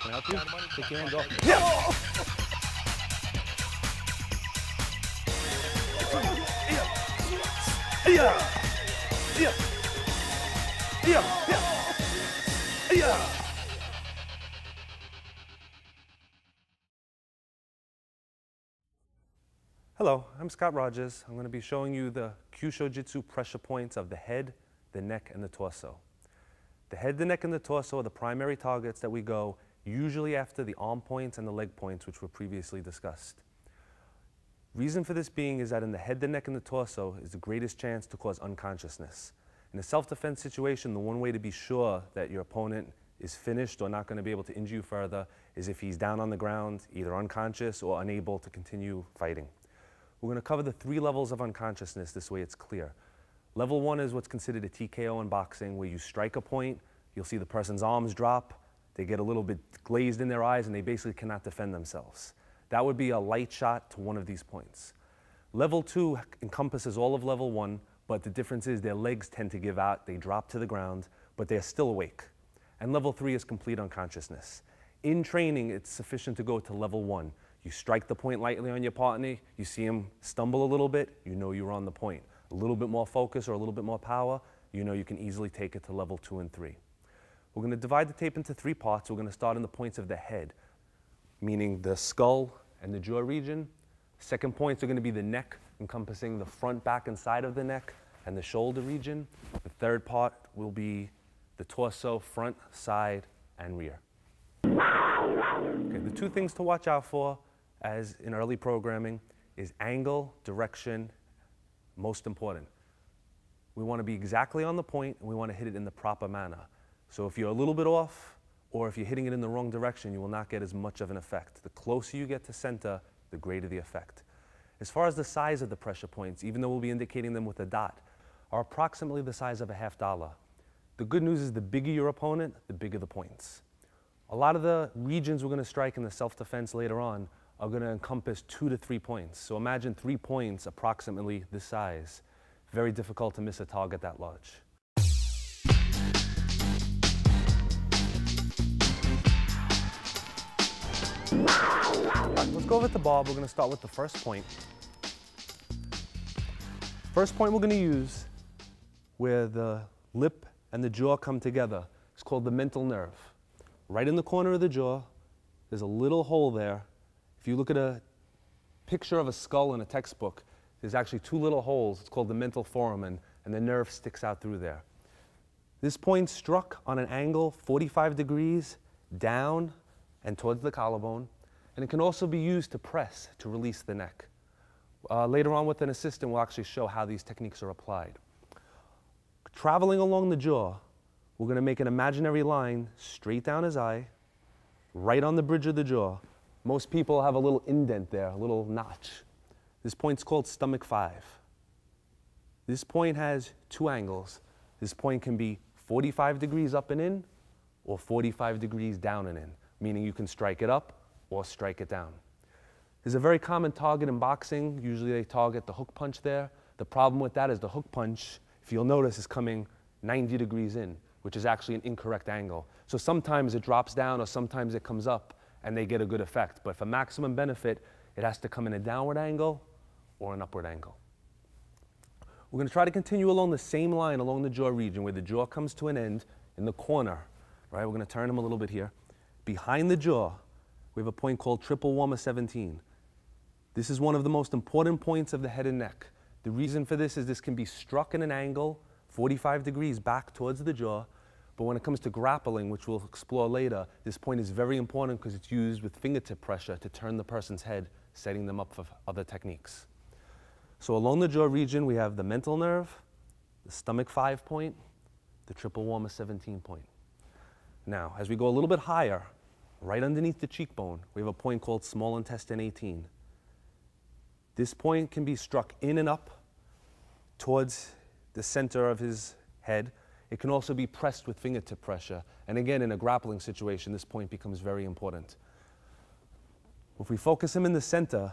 Can I help you? Take your hands off. Yeah. Hello, I'm Scott Rogers. I'm going to be showing you the Kyusho Jitsu pressure points of the head, the neck, and the torso. The head, the neck, and the torso are the primary targets that we go usually after the arm points and the leg points, which were previously discussed. Reason for this being is that in the head, the neck, and the torso is the greatest chance to cause unconsciousness. In a self-defense situation, the one way to be sure that your opponent is finished or not going to be able to injure you further is if he's down on the ground, either unconscious or unable to continue fighting. We're going to cover the 3 levels of unconsciousness, this way it's clear. Level 1 is what's considered a TKO in boxing, where you strike a point, you'll see the person's arms drop, they get a little bit glazed in their eyes, and they basically cannot defend themselves. That would be a light shot to one of these points. Level 2 encompasses all of level 1, but the difference is their legs tend to give out, they drop to the ground, but they're still awake. And level 3 is complete unconsciousness. In training, it's sufficient to go to level 1. You strike the point lightly on your partner, you see him stumble a little bit, you know you're on the point. A little bit more focus or a little bit more power, you know you can easily take it to level 2 and 3. We're going to divide the tape into 3 parts. We're going to start in the points of the head, meaning the skull and the jaw region. Second points are going to be the neck, encompassing the front, back, and side of the neck, and the shoulder region. The third part will be the torso, front, side, and rear. Okay, the 2 things to watch out for, as in early programming, is angle, direction, most important. We want to be exactly on the point, and we want to hit it in the proper manner. So if you're a little bit off, or if you're hitting it in the wrong direction, you will not get as much of an effect. The closer you get to center, the greater the effect. As far as the size of the pressure points, even though we'll be indicating them with a dot, are approximately the size of a $50. The good news is the bigger your opponent, the bigger the points. A lot of the regions we're going to strike in the self-defense later on are going to encompass 2 to 3 points. So imagine 3 points approximately this size. Very difficult to miss a target that large. Right, let's go over the bar. We're going to start with the first point. First point we're going to use, where the lip and the jaw come together, is called the mental nerve. Right in the corner of the jaw, there's a little hole there. If you look at a picture of a skull in a textbook, there's actually 2 little holes. It's called the mental foramen, and the nerve sticks out through there. This point struck on an angle 45 degrees down and towards the collarbone, and it can also be used to press to release the neck. Later on with an assistant, we'll actually show how these techniques are applied. Traveling along the jaw, we're going to make an imaginary line straight down his eye, right on the bridge of the jaw. Most people have a little indent there, a little notch. This point's called stomach 5. This point has 2 angles. This point can be 45 degrees up and in, or 45 degrees down and in, meaning you can strike it up or strike it down. There's a very common target in boxing. Usually they target the hook punch there. The problem with that is the hook punch, if you'll notice, is coming 90 degrees in, which is actually an incorrect angle. So sometimes it drops down or sometimes it comes up, and they get a good effect. But for maximum benefit, it has to come in a downward angle or an upward angle. We're going to try to continue along the same line along the jaw region, where the jaw comes to an end in the corner. Right? We're going to turn him a little bit here. Behind the jaw, we have a point called triple warmer 17. This is one of the most important points of the head and neck. The reason for this is this can be struck in an angle 45 degrees back towards the jaw. But when it comes to grappling, which we'll explore later, this point is very important because it's used with fingertip pressure to turn the person's head, setting them up for other techniques. So along the jaw region, we have the mental nerve, the stomach 5 point, the triple warmer 17 point. Now, as we go a little bit higher, right underneath the cheekbone, we have a point called small intestine 18. This point can be struck in and up towards the center of his head. It can also be pressed with fingertip pressure. And again, in a grappling situation, this point becomes very important. If we focus him in the center,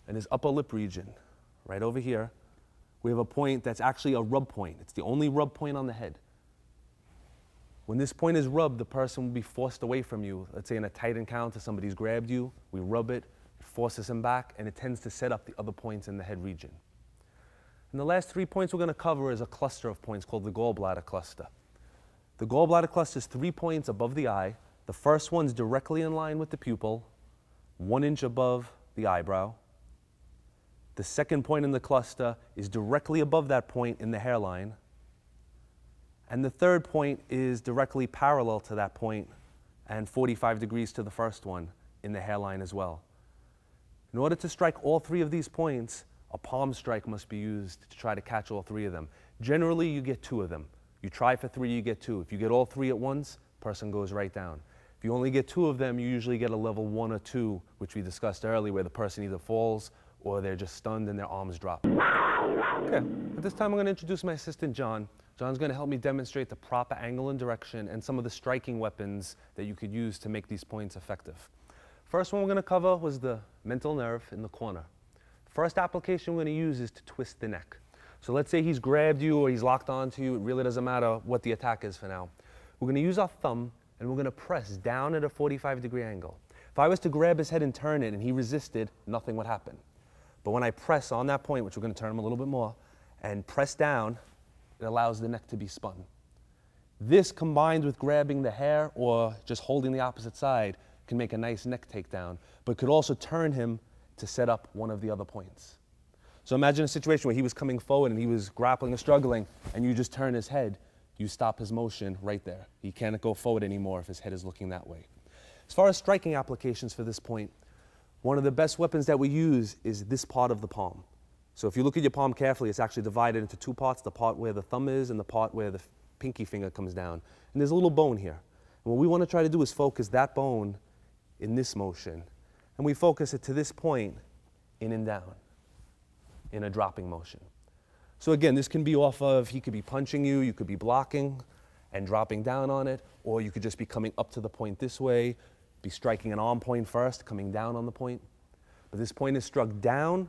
in his upper lip region, right over here, we have a point that's actually a rub point. It's the only rub point on the head. When this point is rubbed, the person will be forced away from you. Let's say in a tight encounter, somebody's grabbed you, we rub it, it forces him back, and it tends to set up the other points in the head region. And the last 3 points we're going to cover is a cluster of points called the gallbladder cluster. The gallbladder cluster is 3 points above the eye. The first one's directly in line with the pupil, 1 inch above the eyebrow. The second point in the cluster is directly above that point in the hairline. And the third point is directly parallel to that point and 45 degrees to the first one in the hairline as well. In order to strike all 3 of these points, a palm strike must be used to try to catch all 3 of them. Generally, you get 2 of them. You try for 3, you get 2. If you get all 3 at once, person goes right down. If you only get 2 of them, you usually get a level 1 or 2, which we discussed earlier, where the person either falls or they're just stunned and their arms drop. Okay, at this time I'm going to introduce my assistant, John. John's going to help me demonstrate the proper angle and direction and some of the striking weapons that you could use to make these points effective. First one we're going to cover was the mental nerve in the corner. First application we're going to use is to twist the neck. So let's say he's grabbed you or he's locked onto you. It really doesn't matter what the attack is for now. We're going to use our thumb and we're going to press down at a 45-degree angle. If I was to grab his head and turn it and he resisted, nothing would happen. But when I press on that point, which we're going to turn him a little bit more, and press down, it allows the neck to be spun. This, combined with grabbing the hair or just holding the opposite side, can make a nice neck takedown, but could also turn him to set up one of the other points. So imagine a situation where he was coming forward and he was grappling or struggling, and you just turn his head, you stop his motion right there. He can't go forward anymore if his head is looking that way. As far as striking applications for this point, one of the best weapons that we use is this part of the palm. So if you look at your palm carefully, it's actually divided into 2 parts, the part where the thumb is and the part where the pinky finger comes down. And there's a little bone here. And what we want to try to do is focus that bone in this motion. And we focus it to this point, in and down, in a dropping motion. So again, this can be off of, he could be punching you, you could be blocking and dropping down on it, or you could just be coming up to the point this way, be striking an arm point first, coming down on the point. But this point is struck down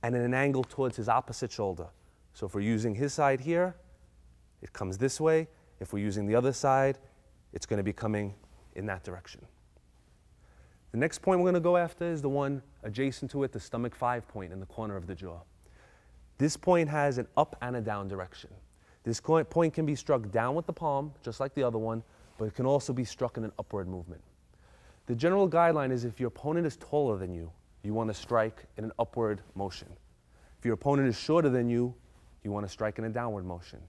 and at an angle towards his opposite shoulder. So if we're using his side here, it comes this way. If we're using the other side, it's going to be coming in that direction. The next point we're going to go after is the one adjacent to it, the stomach 5 point in the corner of the jaw. This point has an up and a down direction. This point can be struck down with the palm, just like the other one, but it can also be struck in an upward movement. The general guideline is if your opponent is taller than you, you want to strike in an upward motion. If your opponent is shorter than you, you want to strike in a downward motion.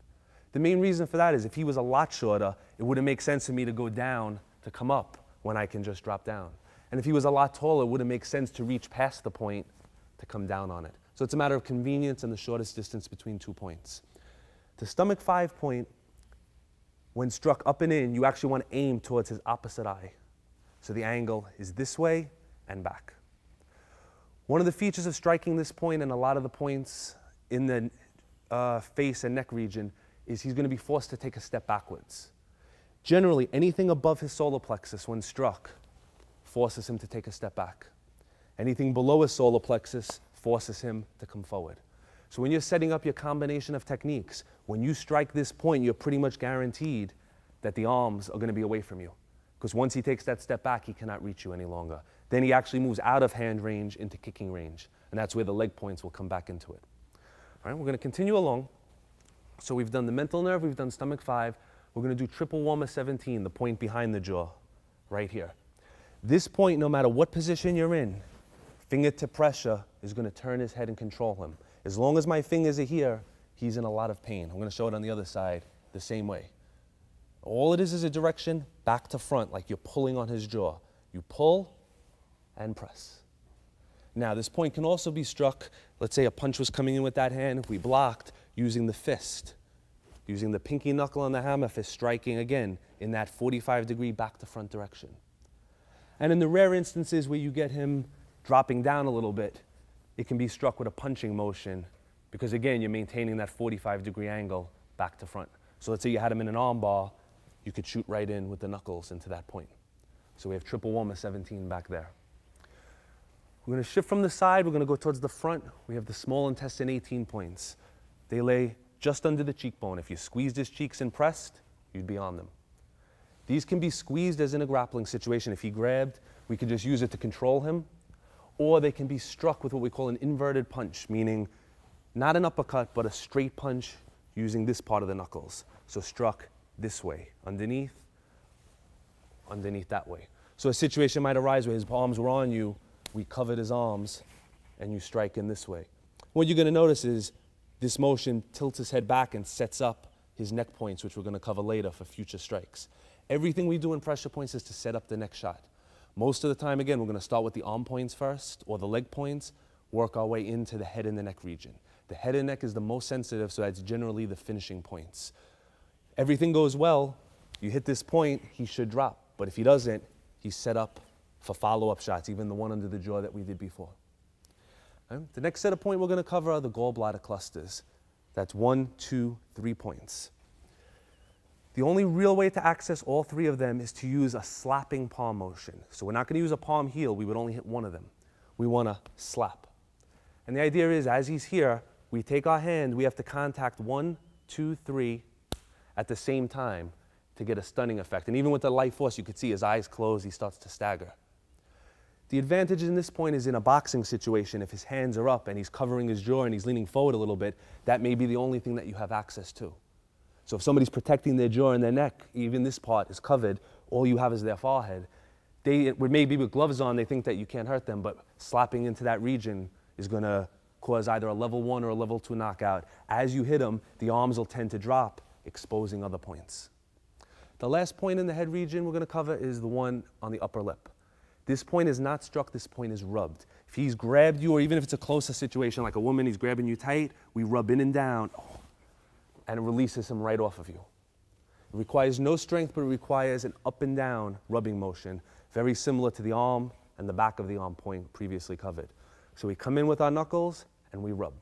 The main reason for that is if he was a lot shorter, it wouldn't make sense for me to go down to come up when I can just drop down. And if he was a lot taller, it wouldn't make sense to reach past the point to come down on it. So it's a matter of convenience and the shortest distance between 2 points. The stomach 5 point, when struck up and in, you actually want to aim towards his opposite eye. So the angle is this way and back. One of the features of striking this point and a lot of the points in the face and neck region is he's going to be forced to take a step backwards. Generally, anything above his solar plexus when struck forces him to take a step back. Anything below his solar plexus forces him to come forward. So when you're setting up your combination of techniques, when you strike this point, you're pretty much guaranteed that the arms are going to be away from you. Because once he takes that step back, he cannot reach you any longer. Then he actually moves out of hand range into kicking range. And that's where the leg points will come back into it. All right, we're going to continue along. So we've done the mental nerve, we've done stomach 5. We're going to do triple warmer 17, the point behind the jaw, right here. This point, no matter what position you're in, fingertip pressure is going to turn his head and control him. As long as my fingers are here, he's in a lot of pain. I'm going to show it on the other side the same way. All it is a direction back to front, like you're pulling on his jaw. You pull and press. Now, this point can also be struck, let's say a punch was coming in with that hand, if we blocked, using the fist, using the pinky knuckle on the hammer fist, striking again in that 45-degree back to front direction. And in the rare instances where you get him dropping down a little bit, it can be struck with a punching motion because, again, you're maintaining that 45-degree angle back to front. So let's say you had him in an arm bar, you could shoot right in with the knuckles into that point. So we have triple warmer 17 back there. We're going to shift from the side. We're going to go towards the front. We have the small intestine 18 points. They lay just under the cheekbone. If you squeezed his cheeks and pressed, you'd be on them. These can be squeezed as in a grappling situation. If he grabbed, we could just use it to control him. Or they can be struck with what we call an inverted punch, meaning not an uppercut, but a straight punch using this part of the knuckles. So struck this way, underneath that way. So a situation might arise where his palms were on you, we covered his arms, and you strike in this way. What you're going to notice is this motion tilts his head back and sets up his neck points, which we're going to cover later for future strikes. Everything we do in pressure points is to set up the next shot. Most of the time, again, we're going to start with the arm points first, or the leg points, work our way into the head and the neck region. The head and neck is the most sensitive, so that's generally the finishing points. Everything goes well, you hit this point, he should drop. But if he doesn't, he's set up for follow-up shots, even the one under the jaw that we did before. The next set of points we're going to cover are the gallbladder clusters. That's 1, 2, 3 points. The only real way to access all 3 of them is to use a slapping palm motion. So we're not going to use a palm heel. We would only hit one of them. We want to slap. And the idea is, as he's here, we take our hand, we have to contact 1, 2, 3 at the same time to get a stunning effect. And even with the light force, you could see his eyes close, he starts to stagger. The advantage in this point is in a boxing situation, if his hands are up and he's covering his jaw and he's leaning forward a little bit, that may be the only thing that you have access to. So if somebody's protecting their jaw and their neck, even this part is covered, all you have is their forehead. Maybe with gloves on, they think that you can't hurt them, but slapping into that region is going to cause either a level 1 or a level 2 knockout. As you hit them, the arms will tend to drop, exposing other points. The last point in the head region we're going to cover is the one on the upper lip. This point is not struck, this point is rubbed. If he's grabbed you, or even if it's a closer situation, like a woman, he's grabbing you tight, we rub in and down, and it releases him right off of you. It requires no strength, but it requires an up and down rubbing motion, very similar to the arm and the back of the arm point previously covered. So we come in with our knuckles, and we rub.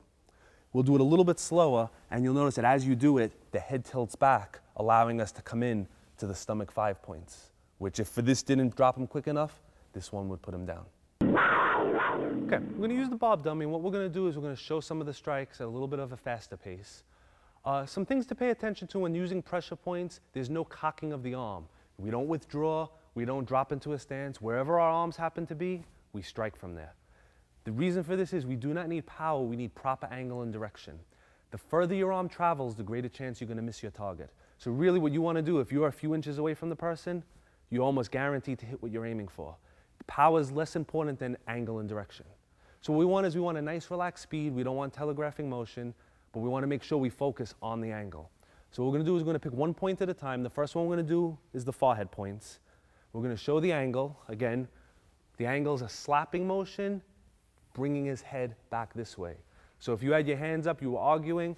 We'll do it a little bit slower, and you'll notice that as you do it, the head tilts back, allowing us to come in to the stomach 5 points, which if for this didn't drop him quick enough, this one would put him down. Okay, we're going to use the bob dummy, and what we're going to do is we're going to show some of the strikes at a little bit of a faster pace. Some things to pay attention to when using pressure points: there's no cocking of the arm. We don't withdraw, we don't drop into a stance. Wherever our arms happen to be, we strike from there. The reason for this is we do not need power, we need proper angle and direction. The further your arm travels, the greater chance you're going to miss your target. So really what you want to do, if you're a few inches away from the person, you're almost guaranteed to hit what you're aiming for. Power is less important than angle and direction. So what we want is we want a nice relaxed speed. We don't want telegraphing motion, but we want to make sure we focus on the angle. So what we're going to do is we're going to pick one point at a time. The first one we're going to do is the forehead points. We're going to show the angle. Again, the angle is a slapping motion, bringing his head back this way. So if you had your hands up, you were arguing,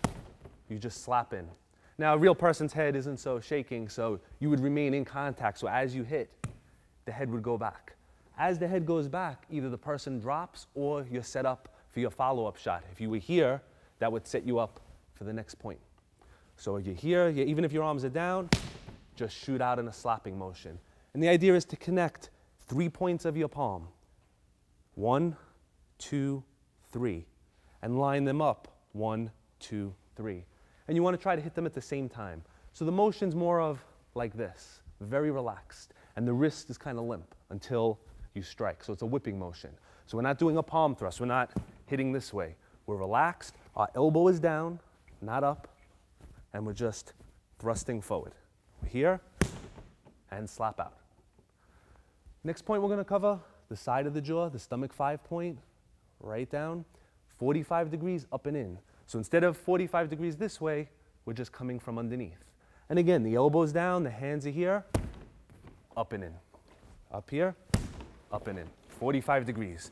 you just slap in. Now, a real person's head isn't so shaking, so you would remain in contact. So as you hit, the head would go back. As the head goes back, either the person drops or you're set up for your follow-up shot. If you were here, that would set you up for the next point. So you're here, even if your arms are down, just shoot out in a slapping motion. And the idea is to connect 3 points of your palm. 1, 2, 3. And line them up. 1, 2, 3. And you want to try to hit them at the same time. So the motion's more of like this, very relaxed. And the wrist is kind of limp until you strike. So it's a whipping motion. So we're not doing a palm thrust. We're not hitting this way. We're relaxed. Our elbow is down, not up. And we're just thrusting forward. We're here and slap out. Next point we're going to cover, the side of the jaw, the stomach 5 point, right down, 45 degrees up and in. So instead of 45 degrees this way, we're just coming from underneath. And again, the elbow's down, the hands are here, up and in. Up here, up and in. 45 degrees.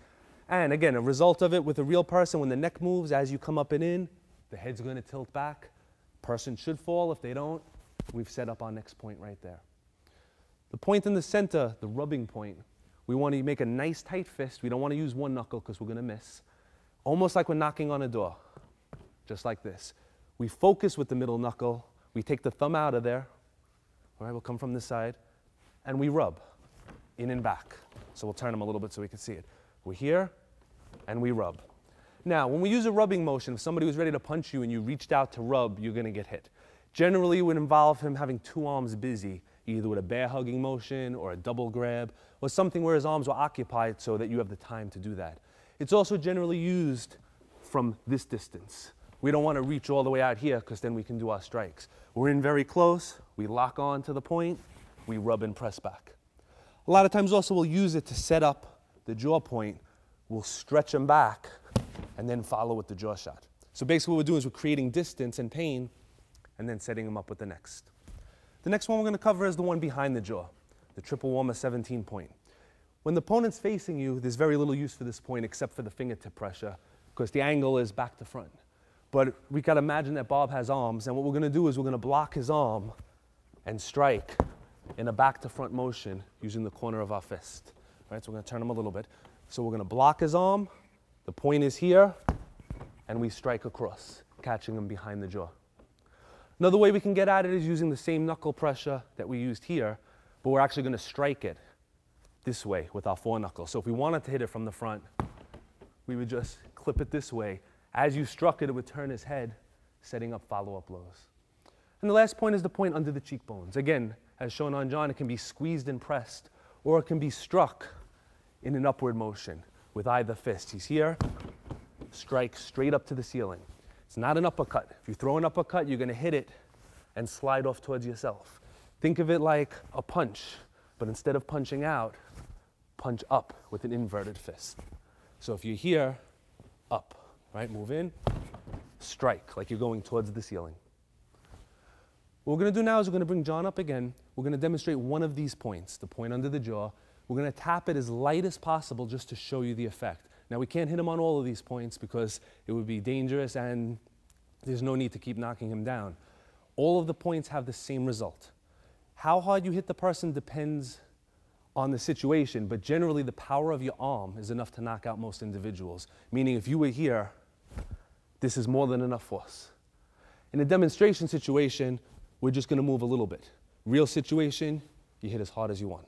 And again, a result of it with a real person, when the neck moves as you come up and in, the head's going to tilt back. Person should fall. If they don't, we've set up our next point right there. The point in the center, the rubbing point, we want to make a nice tight fist. We don't want to use one knuckle because we're going to miss. Almost like we're knocking on a door, just like this. We focus with the middle knuckle. We take the thumb out of there. All right, we'll come from this side. And we rub in and back. So we'll turn them a little bit so we can see it. We're here, and we rub. Now, when we use a rubbing motion, if somebody was ready to punch you and you reached out to rub, you're going to get hit. Generally, it would involve him having 2 arms busy, either with a bear hugging motion or a double grab, or something where his arms were occupied so that you have the time to do that. It's also generally used from this distance. We don't want to reach all the way out here because then we can do our strikes. We're in very close, we lock on to the point, we rub and press back. A lot of times also we'll use it to set up the jaw point. We'll stretch them back and then follow with the jaw shot. So basically what we're doing is we're creating distance and pain and then setting them up with the next. The next one we're going to cover is the one behind the jaw, the triple warmer 17 point. When the opponent's facing you, there's very little use for this point except for the fingertip pressure because the angle is back to front. But we got to imagine that Bob has arms, and what we're going to do is we're going to block his arm and strike in a back to front motion using the corner of our fist. All right, so we're going to turn him a little bit. So we're going to block his arm, the point is here, and we strike across, catching him behind the jaw. Another way we can get at it is using the same knuckle pressure that we used here, but we're actually going to strike it this way with our foreknuckle. So if we wanted to hit it from the front, we would just clip it this way. As you struck it, it would turn his head, setting up follow-up blows. And the last point is the point under the cheekbones. Again, as shown on John, it can be squeezed and pressed, or it can be struck in an upward motion with either fist. He's here, strike straight up to the ceiling. It's not an uppercut. If you throw an uppercut, you're going to hit it and slide off towards yourself. Think of it like a punch, but instead of punching out, punch up with an inverted fist. So if you're here, up, right? Move in, strike like you're going towards the ceiling. What we're going to do now is we're going to bring John up again. We're going to demonstrate one of these points, the point under the jaw. We're going to tap it as light as possible just to show you the effect. Now, we can't hit him on all of these points because it would be dangerous and there's no need to keep knocking him down. All of the points have the same result. How hard you hit the person depends on the situation, but generally the power of your arm is enough to knock out most individuals. Meaning if you were here, this is more than enough force. In a demonstration situation, we're just going to move a little bit. Real situation, you hit as hard as you want.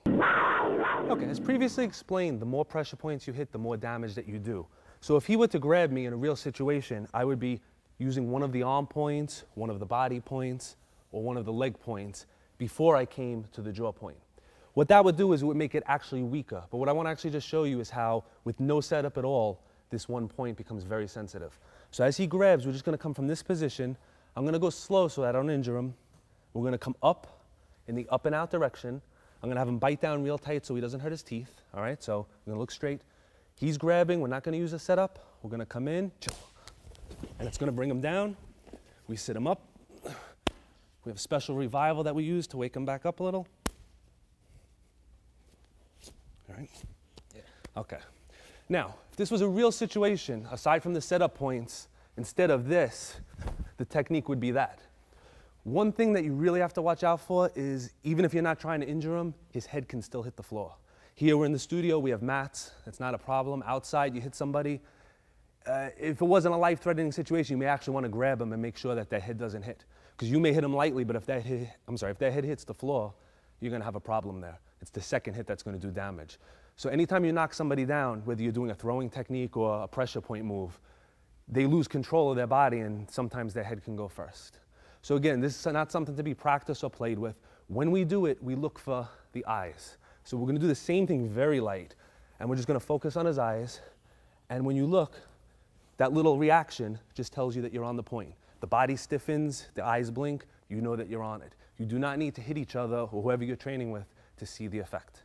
Okay, as previously explained, the more pressure points you hit, the more damage that you do. So if he were to grab me in a real situation, I would be using one of the arm points, one of the body points, or one of the leg points before I came to the jaw point. What that would do is it would make it actually weaker. But what I want to actually just show you is how, with no setup at all, this one point becomes very sensitive. So as he grabs, we're just going to come from this position. I'm going to go slow so I don't injure him. We're going to come up in the up and out direction. I'm going to have him bite down real tight so he doesn't hurt his teeth. All right, so I'm going to look straight. He's grabbing. We're not going to use a setup. We're going to come in, chill. And it's going to bring him down. We sit him up. We have a special revival that we use to wake him back up a little. All right? Yeah. Okay. Now, if this was a real situation, aside from the setup points, instead of this, the technique would be that. One thing that you really have to watch out for is, even if you're not trying to injure him, his head can still hit the floor. Here we're in the studio, we have mats, that's not a problem. Outside, you hit somebody. If it wasn't a life-threatening situation, you may actually want to grab him and make sure that their head doesn't hit. Because you may hit him lightly, but if that head hits the floor, you're going to have a problem there. It's the second hit that's going to do damage. So anytime you knock somebody down, whether you're doing a throwing technique or a pressure point move, they lose control of their body and sometimes their head can go first. So again, this is not something to be practiced or played with. When we do it, we look for the eyes. So we're going to do the same thing very light, and we're just going to focus on his eyes. And when you look, that little reaction just tells you that you're on the point. The body stiffens, the eyes blink, you know that you're on it. You do not need to hit each other or whoever you're training with to see the effect.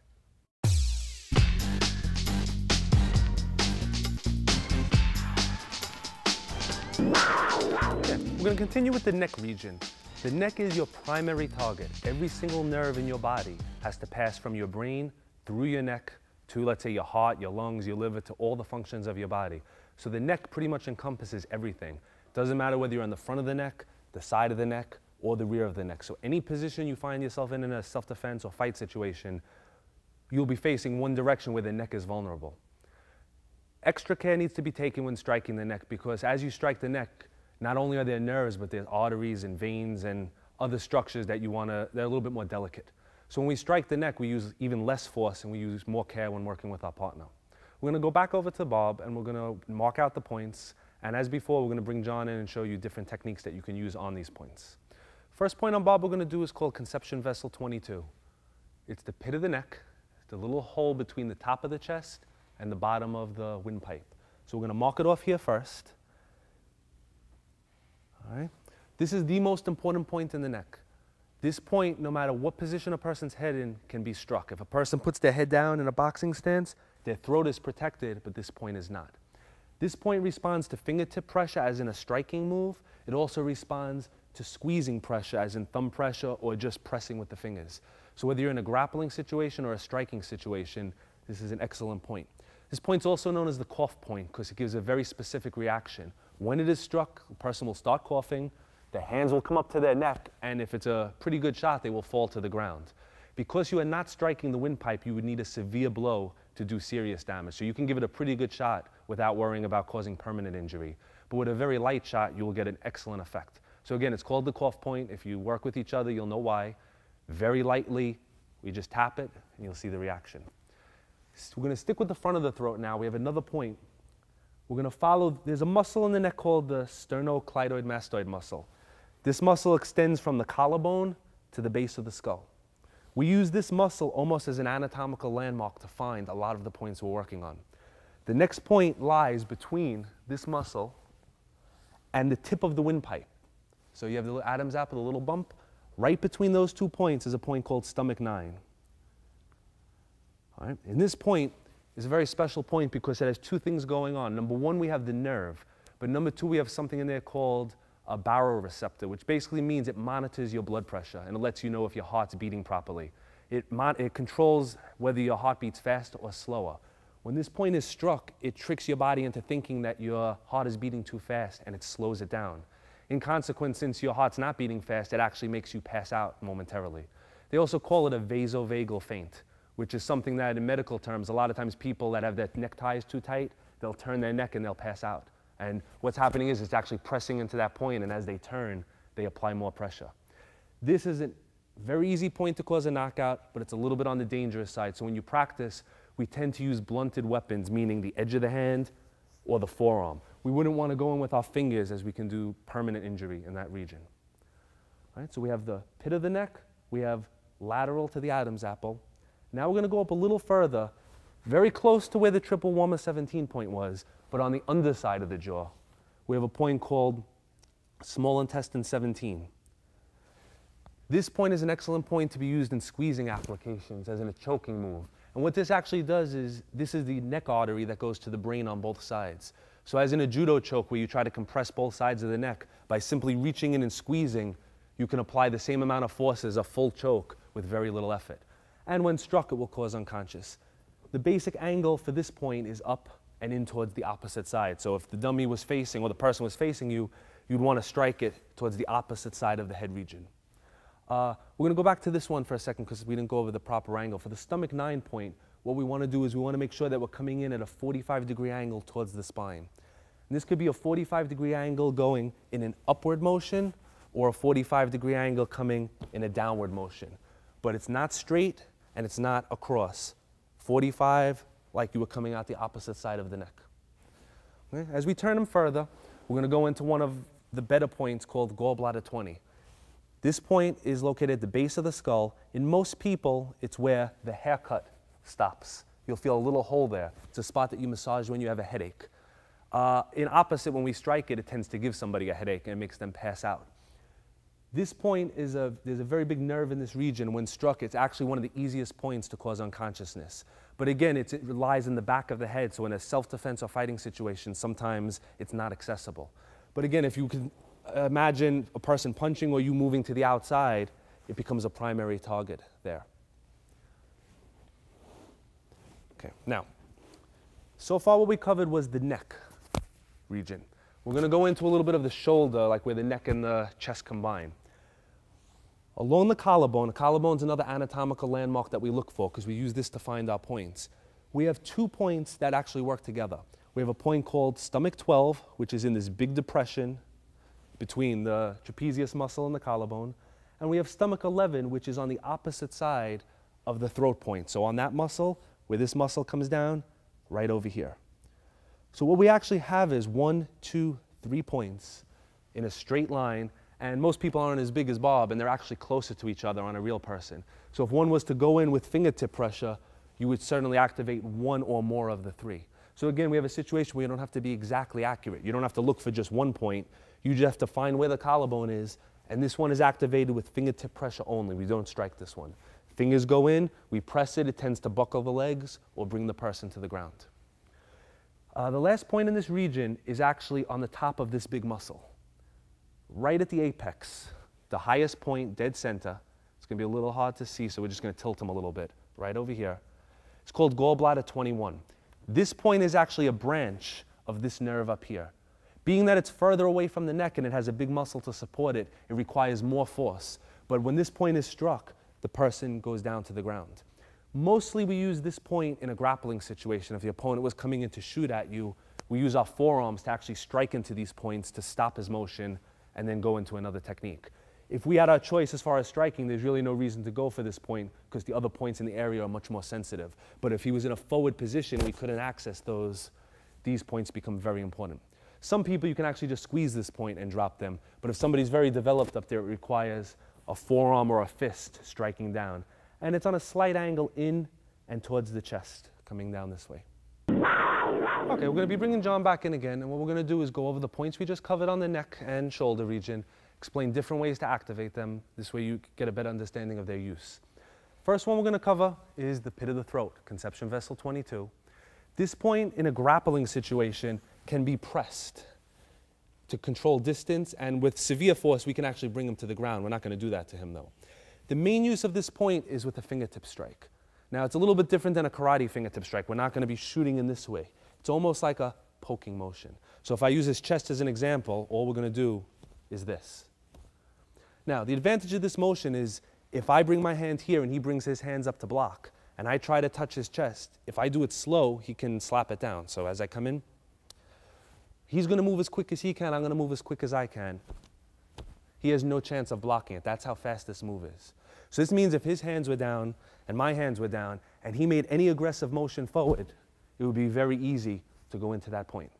Okay, we're going to continue with the neck region. The neck is your primary target. Every single nerve in your body has to pass from your brain through your neck to, let's say, your heart, your lungs, your liver, to all the functions of your body. So the neck pretty much encompasses everything. Doesn't matter whether you're on the front of the neck, the side of the neck, or the rear of the neck. So any position you find yourself in a self-defense or fight situation, you'll be facing one direction where the neck is vulnerable. Extra care needs to be taken when striking the neck, because as you strike the neck, not only are there nerves, but there's arteries and veins and other structures that they're a little bit more delicate. So when we strike the neck, we use even less force and we use more care when working with our partner. We're going to go back over to Bob and we're going to mark out the points. And as before, we're going to bring John in and show you different techniques that you can use on these points. First point on Bob we're going to do is called conception vessel 22. It's the pit of the neck, the little hole between the top of the chest and the bottom of the windpipe. So we're going to mark it off here first. All right. This is the most important point in the neck. This point, no matter what position a person's head in, can be struck. If a person puts their head down in a boxing stance, their throat is protected, but this point is not. This point responds to fingertip pressure, as in a striking move. It also responds to squeezing pressure, as in thumb pressure or just pressing with the fingers. So whether you're in a grappling situation or a striking situation, this is an excellent point. This point is also known as the cough point because it gives a very specific reaction. When it is struck, the person will start coughing, their hands will come up to their neck, and if it's a pretty good shot, they will fall to the ground. Because you are not striking the windpipe, you would need a severe blow to do serious damage. So you can give it a pretty good shot without worrying about causing permanent injury. But with a very light shot, you will get an excellent effect. So again, it's called the cough point. If you work with each other, you'll know why. Very lightly, we just tap it, and you'll see the reaction. So we're going to stick with the front of the throat now. We have another point. We're going to follow, there's a muscle in the neck called the sternocleidoid mastoid muscle. This muscle extends from the collarbone to the base of the skull. We use this muscle almost as an anatomical landmark to find a lot of the points we're working on. The next point lies between this muscle and the tip of the windpipe. So you have the little Adam's apple, the little bump. Right between those 2 points is a point called stomach 9. All right? And this point is a very special point because it has 2 things going on. Number 1, we have the nerve. But number 2, we have something in there called a baroreceptor, which basically means it monitors your blood pressure and it lets you know if your heart's beating properly. It controls whether your heart beats faster or slower. When this point is struck, it tricks your body into thinking that your heart is beating too fast and it slows it down. In consequence, since your heart's not beating fast, it actually makes you pass out momentarily. They also call it a vasovagal faint, which is something that in medical terms, a lot of times people that have their neckties too tight, they'll turn their neck and they'll pass out. And what's happening is it's actually pressing into that point, and as they turn, they apply more pressure. This is a very easy point to cause a knockout, but it's a little bit on the dangerous side. So when you practice, we tend to use blunted weapons, meaning the edge of the hand or the forearm. We wouldn't want to go in with our fingers as we can do permanent injury in that region. All right, so we have the pit of the neck, we have lateral to the Adam's apple. Now we're going to go up a little further, very close to where the triple warmer 17 point was, but on the underside of the jaw. We have a point called small intestine 17. This point is an excellent point to be used in squeezing applications, as in a choking move. And what this actually does is, this is the neck artery that goes to the brain on both sides. So as in a judo choke where you try to compress both sides of the neck, by simply reaching in and squeezing, you can apply the same amount of force as a full choke with very little effort. And when struck, it will cause unconscious. The basic angle for this point is up and in towards the opposite side. So if the dummy was facing, or the person was facing you, you'd want to strike it towards the opposite side of the head region. We're going to go back to this one for a second because we didn't go over the proper angle. For the stomach 9 point, what we want to do is we want to make sure that we're coming in at a 45-degree angle towards the spine. And this could be a 45-degree angle going in an upward motion or a 45-degree angle coming in a downward motion. But it's not straight and it's not across. 45, like you were coming out the opposite side of the neck. Okay? As we turn them further, we're going to go into one of the better points called gallbladder 20. This point is located at the base of the skull. In most people, it's where the haircut stops. You'll feel a little hole there. It's a spot that you massage when you have a headache. In opposite, when we strike it, it tends to give somebody a headache and it makes them pass out. This point is there's a very big nerve in this region. When struck, it's actually one of the easiest points to cause unconsciousness. But again, it lies in the back of the head, so in a self-defense or fighting situation, sometimes it's not accessible. But again, if you can imagine a person punching or you moving to the outside, it becomes a primary target there. Okay, now, so far what we covered was the neck region. We're going to go into a little bit of the shoulder, like where the neck and the chest combine. Along the collarbone is another anatomical landmark that we look for because we use this to find our points. We have 2 points that actually work together. We have a point called stomach 12, which is in this big depression between the trapezius muscle and the collarbone. And we have stomach 11, which is on the opposite side of the throat point. So on that muscle, where this muscle comes down, right over here. So what we actually have is 1, 2, 3 points in a straight line, And most people aren't as big as Bob, and they're actually closer to each other on a real person. So if one was to go in with fingertip pressure, you would certainly activate one or more of the three. So again, we have a situation where you don't have to be exactly accurate. You don't have to look for just one point. You just have to find where the collarbone is, and this one is activated with fingertip pressure only. We don't strike this one. Fingers go in, we press it, it tends to buckle the legs or bring the person to the ground. The last point in this region is actually on the top of this big muscle. Right at the apex, the highest point, dead center. It's going to be a little hard to see, so we're just going to tilt them a little bit. Right over here. It's called gallbladder 21. This point is actually a branch of this nerve up here. Being that it's further away from the neck and it has a big muscle to support it, it requires more force. But when this point is struck, the person goes down to the ground. Mostly we use this point in a grappling situation. If the opponent was coming in to shoot at you, we use our forearms to actually strike into these points to stop his motion and then go into another technique. If we had our choice as far as striking, there's really no reason to go for this point because the other points in the area are much more sensitive. But if he was in a forward position, we couldn't access those. These points become very important. Some people, you can actually just squeeze this point and drop them. But if somebody's very developed up there, it requires a forearm or a fist striking down. And it's on a slight angle in and towards the chest, coming down this way. Okay, we're going to be bringing John back in again, and what we're going to do is go over the points we just covered on the neck and shoulder region, explain different ways to activate them. This way you get a better understanding of their use. First one we're going to cover is the pit of the throat, conception vessel 22. This point in a grappling situation can be pressed to control distance, and with severe force we can actually bring him to the ground. We're not going to do that to him though. The main use of this point is with a fingertip strike. Now it's a little bit different than a karate fingertip strike. We're not going to be shooting in this way. It's almost like a poking motion. So if I use his chest as an example, all we're going to do is this. Now the advantage of this motion is if I bring my hand here and he brings his hands up to block and I try to touch his chest, if I do it slow, he can slap it down. So as I come in, he's going to move as quick as he can, I'm going to move as quick as I can. He has no chance of blocking it. That's how fast this move is. So this means if his hands were down and my hands were down and he made any aggressive motion forward, it would be very easy to go into that point.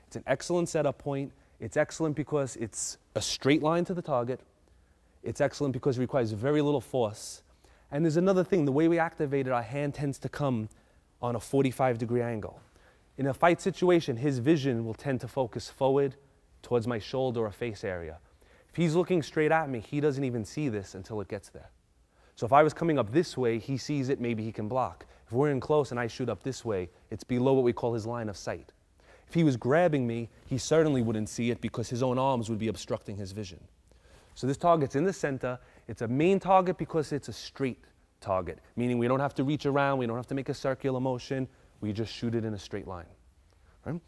It's an excellent setup point. It's excellent because it's a straight line to the target. It's excellent because it requires very little force. And there's another thing, the way we activate it, our hand tends to come on a 45-degree angle. In a fight situation, his vision will tend to focus forward towards my shoulder or face area. If he's looking straight at me, he doesn't even see this until it gets there. So if I was coming up this way, he sees it, maybe he can block. If we're in close and I shoot up this way, it's below what we call his line of sight. If he was grabbing me, he certainly wouldn't see it because his own arms would be obstructing his vision. So this target's in the center. It's a main target because it's a straight target, meaning we don't have to reach around, we don't have to make a circular motion, we just shoot it in a straight line. Right?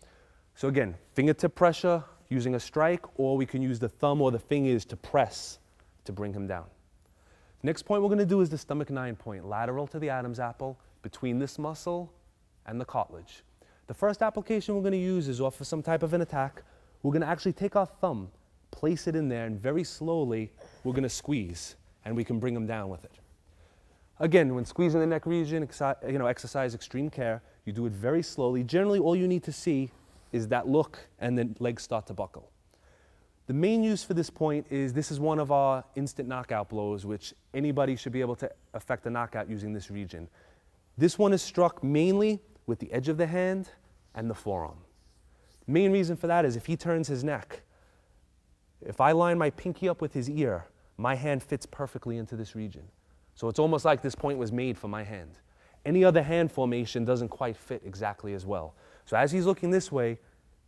So again, fingertip pressure using a strike, or we can use the thumb or the fingers to press to bring him down. Next point we're going to do is the stomach 9 point, lateral to the Adam's apple, between this muscle and the cartilage. The first application we're going to use is off of some type of an attack. We're going to actually take our thumb, place it in there, and very slowly we're going to squeeze, and we can bring him down with it. Again, when squeezing the neck region, exercise extreme care. You do it very slowly. Generally, all you need to see is that look, and then legs start to buckle. The main use for this point is this is one of our instant knockout blows, which anybody should be able to effect a knockout using this region. This one is struck mainly with the edge of the hand and the forearm. The main reason for that is if he turns his neck, if I line my pinky up with his ear, my hand fits perfectly into this region. So it's almost like this point was made for my hand. Any other hand formation doesn't quite fit exactly as well. So as he's looking this way,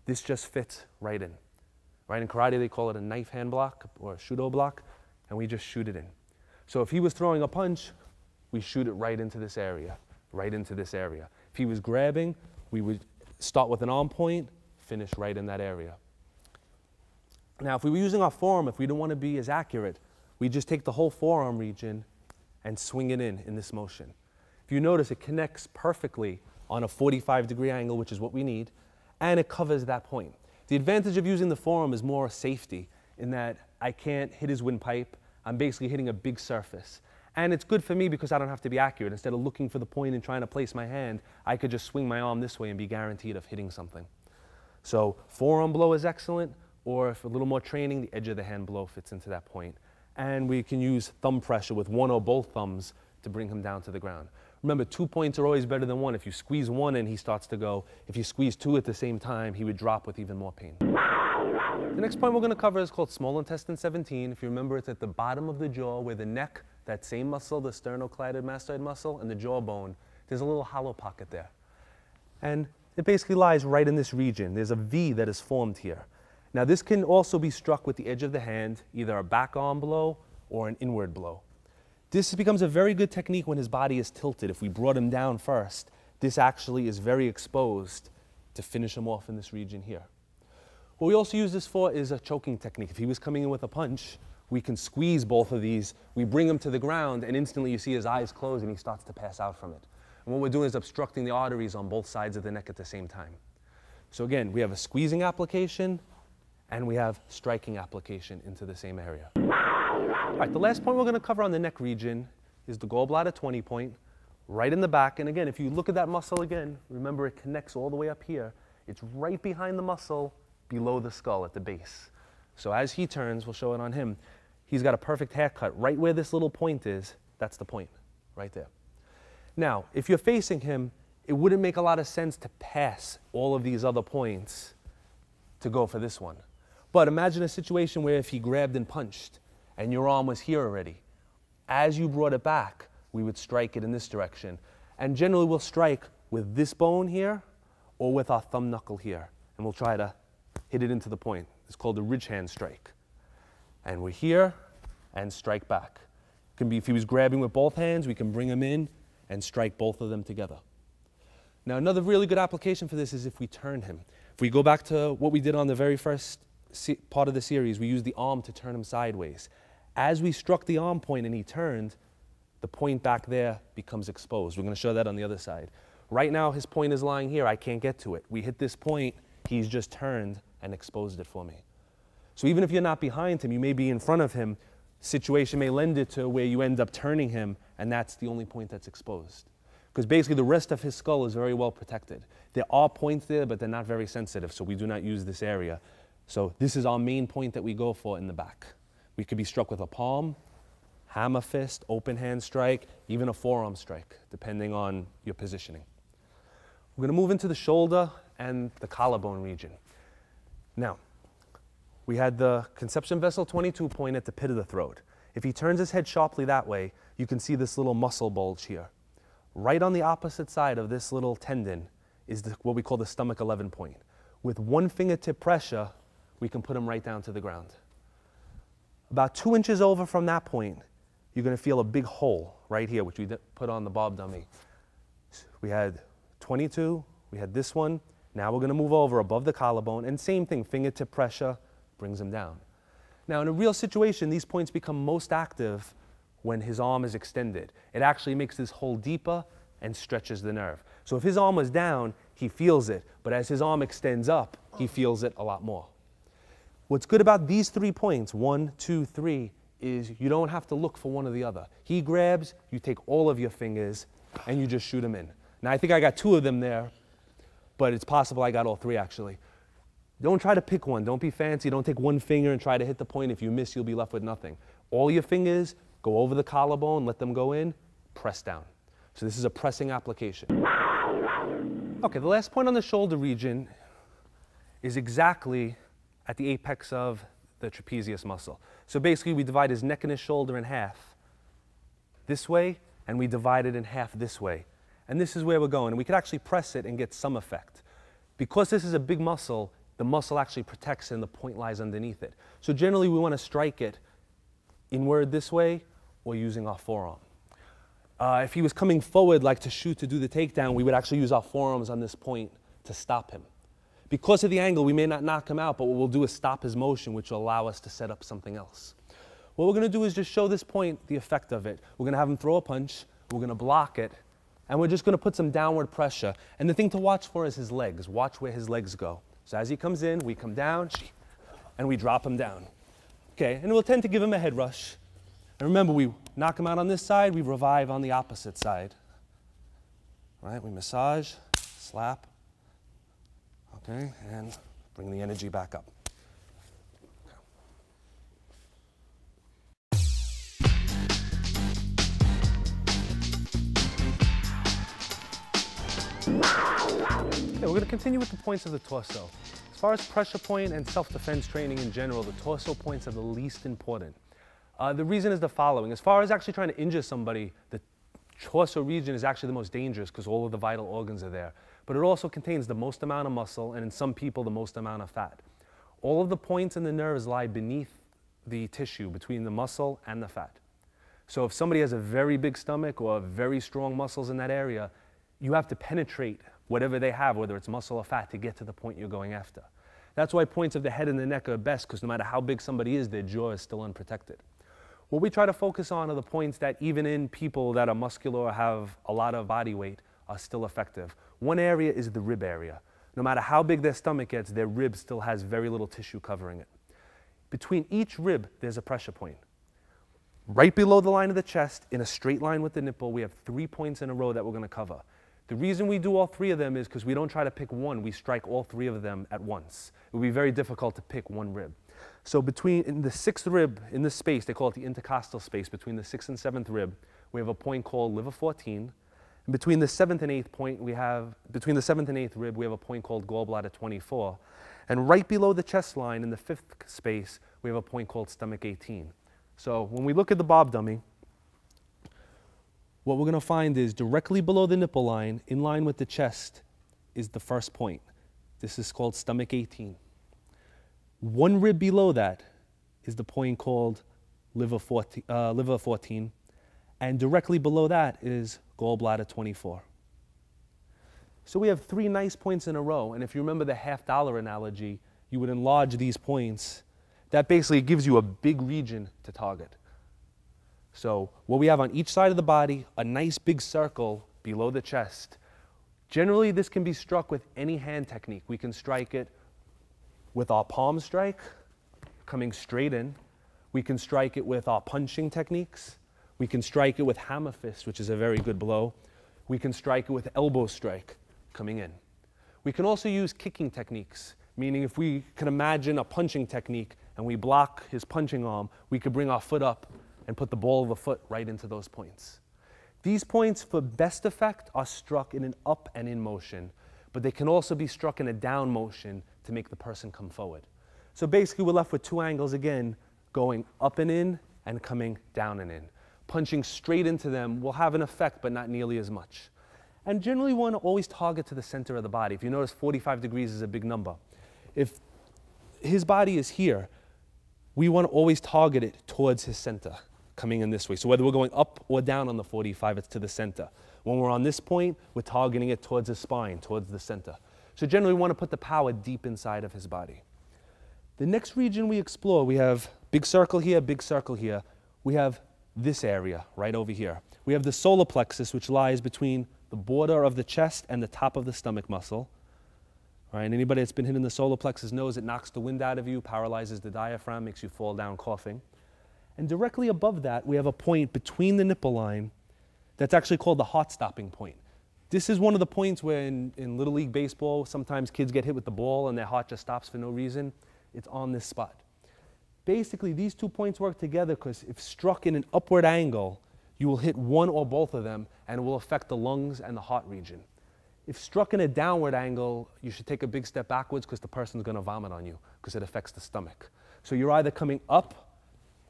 this just fits right in. Right? In karate, they call it a knife hand block or a shudo block, and we just shoot it in. So if he was throwing a punch, we shoot it right into this area, right into this area. If he was grabbing, we would start with an arm point, finish right in that area. Now, if we were using our forearm, if we don't want to be as accurate, we just take the whole forearm region and swing it in this motion. If you notice, it connects perfectly on a 45-degree angle, which is what we need, and it covers that point. The advantage of using the forearm is more safety in that I can't hit his windpipe. I'm basically hitting a big surface. And it's good for me because I don't have to be accurate. Instead of looking for the point and trying to place my hand, I could just swing my arm this way and be guaranteed of hitting something. So forearm blow is excellent. or if a little more training, the edge of the hand below fits into that point. And we can use thumb pressure with one or both thumbs to bring him down to the ground. Remember, 2 points are always better than one. If you squeeze one and he starts to go, if you squeeze two at the same time, he would drop with even more pain. The next point we're going to cover is called small intestine 17. If you remember, it's at the bottom of the jaw where the neck, that same muscle, the sternocleidomastoid mastoid muscle, and the jawbone, there's a little hollow pocket there. And it basically lies right in this region. There's a V that is formed here. Now this can also be struck with the edge of the hand, either a back arm blow or an inward blow. This becomes a very good technique when his body is tilted. If we brought him down first, this actually is very exposed to finish him off in this region here. What we also use this for is a choking technique. If he was coming in with a punch, we can squeeze both of these, we bring him to the ground, and instantly you see his eyes close and he starts to pass out from it. And what we're doing is obstructing the arteries on both sides of the neck at the same time. So again, we have a squeezing application and we have striking application into the same area. All right, the last point we're going to cover on the neck region is the gallbladder 20 point, right in the back. And again, if you look at that muscle again, remember it connects all the way up here. It's right behind the muscle below the skull at the base. So as he turns, we'll show it on him, he's got a perfect haircut. Right where this little point is, that's the point, right there. Now, if you're facing him, it wouldn't make a lot of sense to pass all of these other points to go for this one. But imagine a situation where if he grabbed and punched and your arm was here already, as you brought it back, we would strike it in this direction. And generally we'll strike with this bone here or with our thumb knuckle here. And we'll try to hit it into the point. It's called the ridge hand strike. And we're here and strike back. It can be if he was grabbing with both hands, we can bring him in and strike both of them together. Now another really good application for this is if we turn him. If we go back to what we did on the very first part of the series, we used the arm to turn him sideways. As we struck the arm point and he turned, the point back there becomes exposed. We're going to show that on the other side. Right now his point is lying here, I can't get to it. We hit this point, he's just turned and exposed it for me. So even if you're not behind him, you may be in front of him, situation may lend it to where you end up turning him and that's the only point that's exposed. Because basically the rest of his skull is very well protected. There are points there, but they're not very sensitive, so we do not use this area. So this is our main point that we go for in the back. We could be struck with a palm, hammer fist, open hand strike, even a forearm strike, depending on your positioning. We're going to move into the shoulder and the collarbone region. Now, we had the conception vessel 22 point at the pit of the throat. If he turns his head sharply that way, you can see this little muscle bulge here. Right on the opposite side of this little tendon is what we call the stomach 11 point. With one fingertip pressure, we can put him right down to the ground. About 2 inches over from that point, you're going to feel a big hole right here, which we put on the Bob dummy. We had 22, we had this one. Now we're going to move over above the collarbone, and same thing, fingertip pressure brings him down. Now in a real situation, these points become most active when his arm is extended. It actually makes this hole deeper and stretches the nerve. So if his arm was down, he feels it, but as his arm extends up, he feels it a lot more. What's good about these 3 points, 1, 2, 3, is you don't have to look for one or the other. He grabs, you take all of your fingers, and you just shoot him in. Now I think I got 2 of them there, but it's possible I got all 3 actually. Don't try to pick one. Don't be fancy. Don't take one finger and try to hit the point. If you miss, you'll be left with nothing. All your fingers, go over the collarbone, let them go in, press down. So this is a pressing application. Okay, the last point on the shoulder region is exactly at the apex of the trapezius muscle. So basically we divide his neck and his shoulder in half this way, and we divide it in half this way. And this is where we're going. And we could actually press it and get some effect. Because this is a big muscle, the muscle actually protects and the point lies underneath it. So generally we want to strike it inward this way or using our forearm. If he was coming forward like to shoot to do the takedown, we would actually use our forearms on this point to stop him. Because of the angle, we may not knock him out, but what we'll do is stop his motion, which will allow us to set up something else. What we're going to do is just show this point the effect of it. We're going to have him throw a punch, we're going to block it, and we're just going to put some downward pressure. And the thing to watch for is his legs. Watch where his legs go. So as he comes in, we come down, and we drop him down. Okay, and we'll tend to give him a head rush. And remember, we knock him out on this side, we revive on the opposite side. Right, we massage, slap, okay, and bring the energy back up. Okay, we're going to continue with the points of the torso. As far as pressure point and self-defense training in general, the torso points are the least important. The reason is the following. As far as actually trying to injure somebody, the torso region is actually the most dangerous because all of the vital organs are there. But it also contains the most amount of muscle and in some people the most amount of fat. All of the points and the nerves lie beneath the tissue between the muscle and the fat. So if somebody has a very big stomach or very strong muscles in that area, you have to penetrate whatever they have, whether it's muscle or fat, to get to the point you're going after. That's why points of the head and the neck are best, because no matter how big somebody is, their jaw is still unprotected. What we try to focus on are the points that even in people that are muscular or have a lot of body weight are still effective. One area is the rib area. No matter how big their stomach gets, their rib still has very little tissue covering it. Between each rib, there's a pressure point. Right below the line of the chest, in a straight line with the nipple, we have 3 points in a row that we're going to cover. The reason we do all 3 of them is because we don't try to pick one, we strike all 3 of them at once. It would be very difficult to pick one rib. So in the 6th rib, in this space, they call it the intercostal space, between the 6th and 7th rib, we have a point called liver 14. And between the 7th and 8th point, between the 7th and 8th rib, we have a point called gallbladder 24. And right below the chest line, in the 5th space, we have a point called stomach 18. So when we look at the bob dummy, what we're going to find is directly below the nipple line, in line with the chest, is the first point. This is called stomach 18. One rib below that is the point called liver 14, and directly below that is gallbladder 24. So we have 3 nice points in a row, and if you remember the $50 analogy, you would enlarge these points. That basically gives you a big region to target. So what we have on each side of the body, a nice big circle below the chest. Generally, this can be struck with any hand technique. We can strike it with our palm strike, coming straight in. We can strike it with our punching techniques. We can strike it with hammer fist, which is a very good blow. We can strike it with elbow strike, coming in. We can also use kicking techniques, meaning if we can imagine a punching technique and we block his punching arm, we could bring our foot up and put the ball of the foot right into those points. These points, for best effect, are struck in an up and in motion, but they can also be struck in a down motion to make the person come forward. So basically, we're left with 2 angles again, going up and in and coming down and in. Punching straight into them will have an effect, but not nearly as much. And generally, we want to always target to the center of the body. If you notice, 45 degrees is a big number. If his body is here, we want to always target it towards his center, coming in this way. So whether we're going up or down on the 45, it's to the center. When we're on this point, we're targeting it towards his spine, towards the center. So generally, we want to put the power deep inside of his body. The next region we explore, we have big circle here, big circle here. We have this area right over here. We have the solar plexus, which lies between the border of the chest and the top of the stomach muscle. All right, anybody that's been hit in the solar plexus knows it knocks the wind out of you, paralyzes the diaphragm, makes you fall down coughing. And directly above that, we have a point between the nipple line that's actually called the heart-stopping point. This is one of the points where in Little League Baseball, sometimes kids get hit with the ball and their heart just stops for no reason. It's on this spot. Basically, these 2 points work together because if struck in an upward angle, you will hit one or both of them and it will affect the lungs and the heart region. If struck in a downward angle, you should take a big step backwards because the person's going to vomit on you because it affects the stomach. So you're either coming up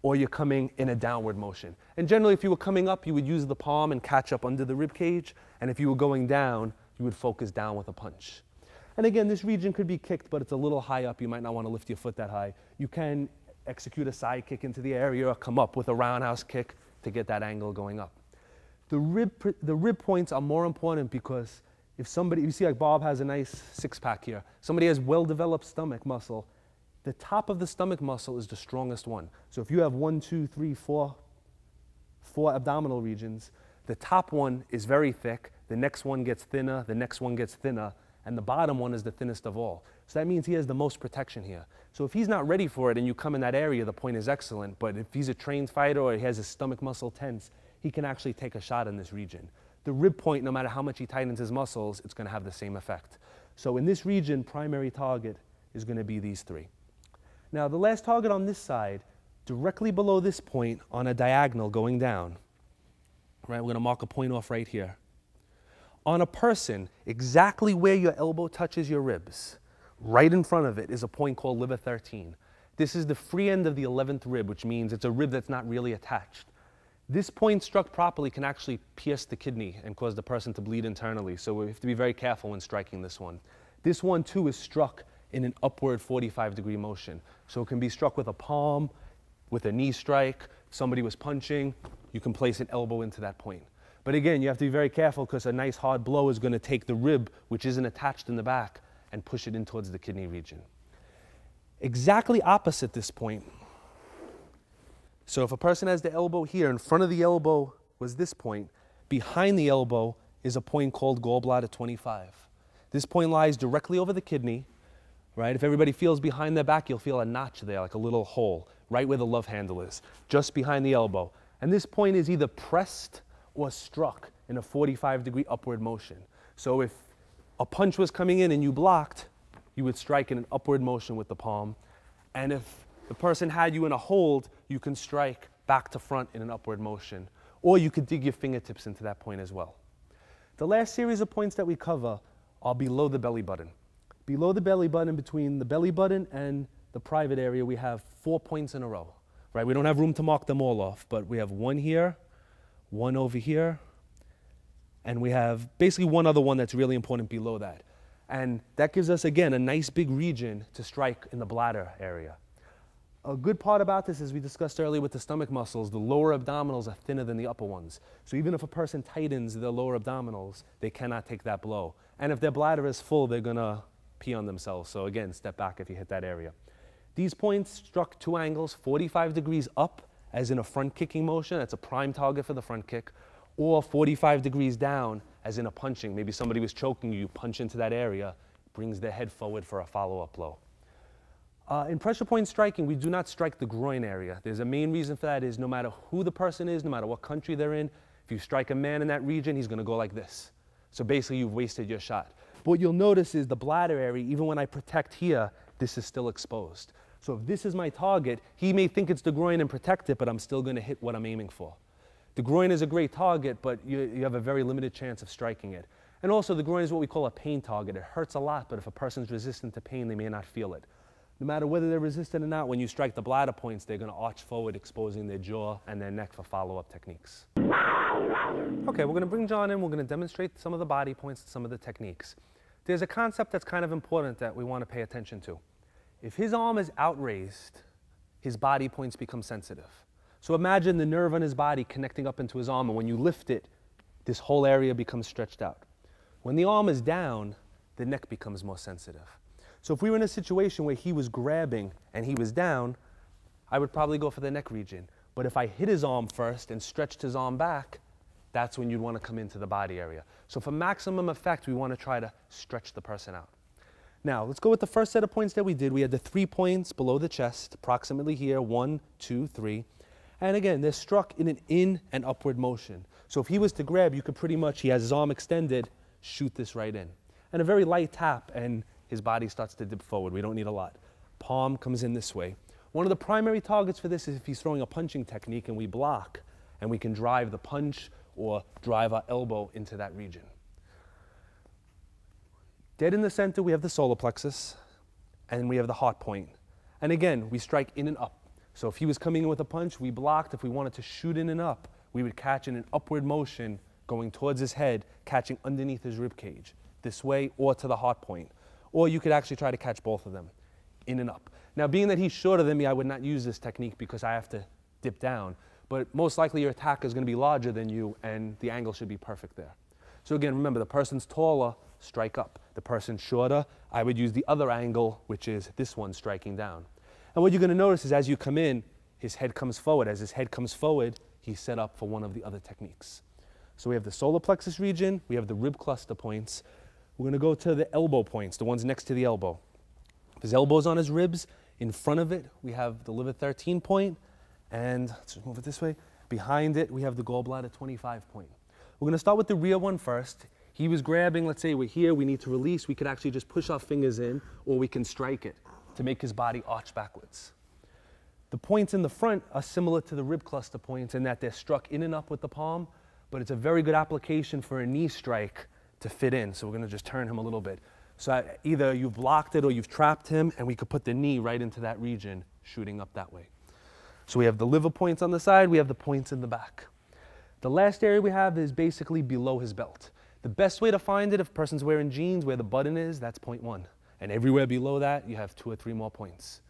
or you're coming in a downward motion. And generally, if you were coming up, you would use the palm and catch up under the rib cage. And if you were going down, you would focus down with a punch. And again, this region could be kicked, but it's a little high up. You might not want to lift your foot that high. You can execute a side kick into the area or come up with a roundhouse kick to get that angle going up. The rib points are more important because if somebody, you see like Bob has a nice 6-pack here. Somebody has well-developed stomach muscle. The top of the stomach muscle is the strongest one. So if you have 1, 2, 3, 4 abdominal regions, the top one is very thick, the next one gets thinner, the next one gets thinner, and the bottom one is the thinnest of all. So that means he has the most protection here. So if he's not ready for it and you come in that area, the point is excellent, but if he's a trained fighter or he has his stomach muscle tense, he can actually take a shot in this region. The rib point, no matter how much he tightens his muscles, it's going to have the same effect. So in this region, primary target is going to be these 3. Now, the last target on this side, directly below this point on a diagonal going down, right, we're going to mark a point off right here. On a person, exactly where your elbow touches your ribs, right in front of it is a point called liver 13. This is the free end of the 11th rib, which means it's a rib that's not really attached. This point struck properly can actually pierce the kidney and cause the person to bleed internally, so we have to be very careful when striking this one. This one too is struck in an upward 45-degree motion. So it can be struck with a palm, with a knee strike. If somebody was punching, you can place an elbow into that point. But again, you have to be very careful because a nice hard blow is going to take the rib, which isn't attached in the back, and push it in towards the kidney region. Exactly opposite this point. So if a person has the elbow here, in front of the elbow was this point, behind the elbow is a point called gallbladder 25. This point lies directly over the kidney, right? If everybody feels behind their back, you'll feel a notch there, like a little hole, right where the love handle is, just behind the elbow. And this point is either pressed or struck in a 45-degree upward motion. So if a punch was coming in and you blocked, you would strike in an upward motion with the palm. And if the person had you in a hold, you can strike back to front in an upward motion. Or you could dig your fingertips into that point as well. The last series of points that we cover are below the belly button. Below the belly button, between the belly button and the private area, we have 4 points in a row. Right? We don't have room to mark them all off, but we have one here, one over here, and we have basically one other one that's really important below that. And that gives us, again, a nice big region to strike in the bladder area. A good part about this, as we discussed earlier with the stomach muscles, the lower abdominals are thinner than the upper ones. So even if a person tightens their lower abdominals, they cannot take that blow. And if their bladder is full, they're going to pee on themselves. So again, step back if you hit that area. These points struck 2 angles, 45 degrees up, as in a front kicking motion. That's a prime target for the front kick. Or 45 degrees down, as in a punching. Maybe somebody was choking you, punch into that area, brings their head forward for a follow-up blow. In pressure point striking, we do not strike the groin area. There's a main reason for that is no matter who the person is, no matter what country they're in, if you strike a man in that region, he's going to go like this. So basically, you've wasted your shot. But what you'll notice is the bladder area, even when I protect here, this is still exposed. So if this is my target, he may think it's the groin and protect it, but I'm still going to hit what I'm aiming for. The groin is a great target, but you have a very limited chance of striking it. And also, the groin is what we call a pain target. It hurts a lot, but if a person's resistant to pain, they may not feel it. No matter whether they're resistant or not, when you strike the bladder points, they're going to arch forward, exposing their jaw and their neck for follow-up techniques. Okay, we're going to bring John in. We're going to demonstrate some of the body points and some of the techniques. There's a concept that's kind of important that we want to pay attention to. If his arm is outraised, his body points become sensitive. So imagine the nerve on his body connecting up into his arm, and when you lift it, this whole area becomes stretched out. When the arm is down, the neck becomes more sensitive. So if we were in a situation where he was grabbing and he was down, I would probably go for the neck region. But if I hit his arm first and stretched his arm back, that's when you'd want to come into the body area. So for maximum effect, we want to try to stretch the person out. Now, let's go with the first set of points that we did. We had the 3 points below the chest, approximately here, 1, 2, 3. And again, they're struck in an in and upward motion. So if he was to grab, you could pretty much, he has his arm extended, shoot this right in. And a very light tap, and his body starts to dip forward. We don't need a lot. Palm comes in this way. One of the primary targets for this is if he's throwing a punching technique and we block, and we can drive the punch or drive our elbow into that region. Dead in the center, we have the solar plexus, and we have the heart point. And again, we strike in and up. So if he was coming in with a punch, we blocked. If we wanted to shoot in and up, we would catch in an upward motion going towards his head, catching underneath his rib cage, this way or to the heart point. Or you could actually try to catch both of them, in and up. Now, being that he's shorter than me, I would not use this technique because I have to dip down. But most likely your attacker is going to be larger than you, and the angle should be perfect there. So again, remember, the person's taller, strike up. The person's shorter, I would use the other angle, which is this one striking down. And what you're going to notice is as you come in, his head comes forward. As his head comes forward, he's set up for one of the other techniques. So we have the solar plexus region, we have the rib cluster points. We're going to go to the elbow points, the ones next to the elbow. His elbow's on his ribs. In front of it, we have the liver 13 point. And let's just move it this way. Behind it, we have the gallbladder 25 point. We're going to start with the rear one first. He was grabbing, let's say we're here, we need to release. We could actually just push our fingers in, or we can strike it to make his body arch backwards. The points in the front are similar to the rib cluster points in that they're struck in and up with the palm, but it's a very good application for a knee strike to fit in. So we're gonna just turn him a little bit. So either you've blocked it or you've trapped him, and we could put the knee right into that region, shooting up that way. So we have the liver points on the side, we have the points in the back. The last area we have is basically below his belt. The best way to find it, if a person's wearing jeans, where the button is, that's point 1. And everywhere below that, you have 2 or 3 more points.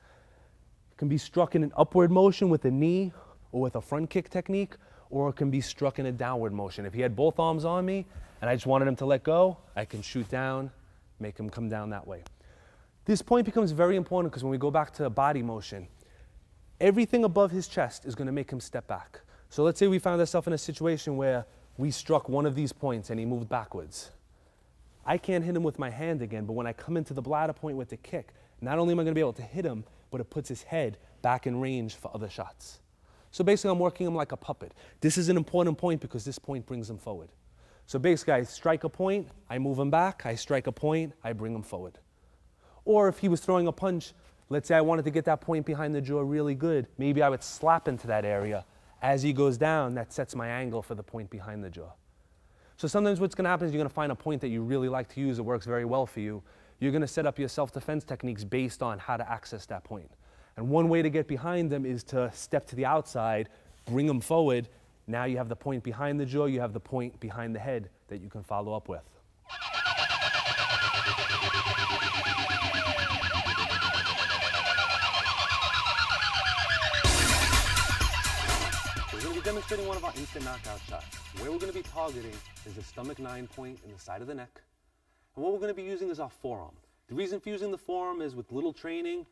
It can be struck in an upward motion with a knee or with a front kick technique, or it can be struck in a downward motion. If he had both arms on me and I just wanted him to let go, I can shoot down, make him come down that way. This point becomes very important because when we go back to body motion, everything above his chest is going to make him step back. So let's say we found ourselves in a situation where we struck one of these points and he moved backwards. I can't hit him with my hand again, but when I come into the bladder point with the kick, not only am I going to be able to hit him, but it puts his head back in range for other shots. So basically I'm working him like a puppet. This is an important point because this point brings him forward. So basically I strike a point, I move him back, I strike a point, I bring him forward. Or if he was throwing a punch, let's say I wanted to get that point behind the jaw really good, maybe I would slap into that area. As he goes down, that sets my angle for the point behind the jaw. So sometimes what's going to happen is you're going to find a point that you really like to use that works very well for you. You're going to set up your self-defense techniques based on how to access that point. And one way to get behind them is to step to the outside, bring them forward. Now you have the point behind the jaw, you have the point behind the head that you can follow up with. We're going to be demonstrating one of our instant knockout shots. Where we're going to be targeting is the stomach 9 point in the side of the neck. And what we're going to be using is our forearm. The reason for using the forearm is with little training,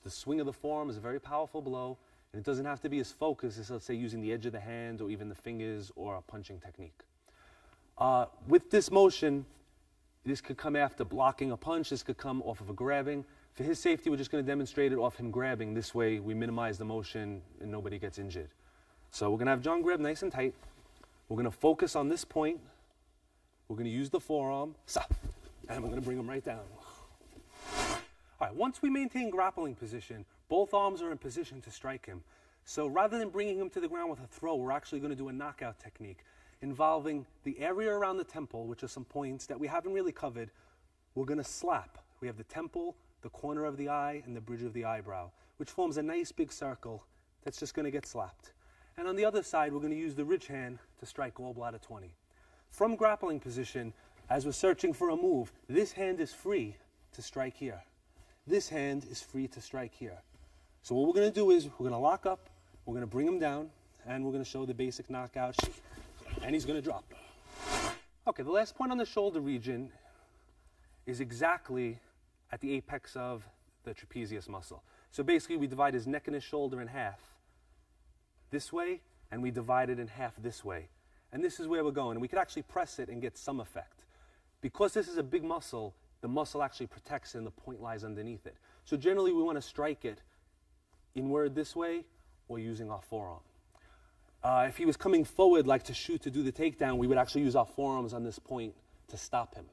the swing of the forearm is a very powerful blow, and it doesn't have to be as focused as, let's say, using the edge of the hand or even the fingers or a punching technique. With this motion, this could come after blocking a punch, this could come off of a grabbing. For his safety, we're just going to demonstrate it off him grabbing. This way, we minimize the motion and nobody gets injured. So we're going to have John grab nice and tight. We're going to focus on this point. We're going to use the forearm, and we're going to bring him right down. All right, once we maintain grappling position, both arms are in position to strike him. So rather than bringing him to the ground with a throw, we're actually going to do a knockout technique involving the area around the temple, which are some points that we haven't really covered. We're going to slap. We have the temple, the corner of the eye, and the bridge of the eyebrow, which forms a nice big circle that's just going to get slapped. And on the other side, we're going to use the ridge hand to strike gallbladder 20. From grappling position, as we're searching for a move, this hand is free to strike here. This hand is free to strike here. So what we're going to do is we're going to lock up, we're going to bring him down, and we're going to show the basic knockout, and he's going to drop. Okay, the last point on the shoulder region is exactly at the apex of the trapezius muscle. So basically we divide his neck and his shoulder in half this way, and we divide it in half this way. And this is where we're going. And we could actually press it and get some effect. Because this is a big muscle, the muscle actually protects it and the point lies underneath it. So generally we want to strike it inward this way or using our forearm. If he was coming forward like to shoot to do the takedown, we would actually use our forearms on this point to stop him.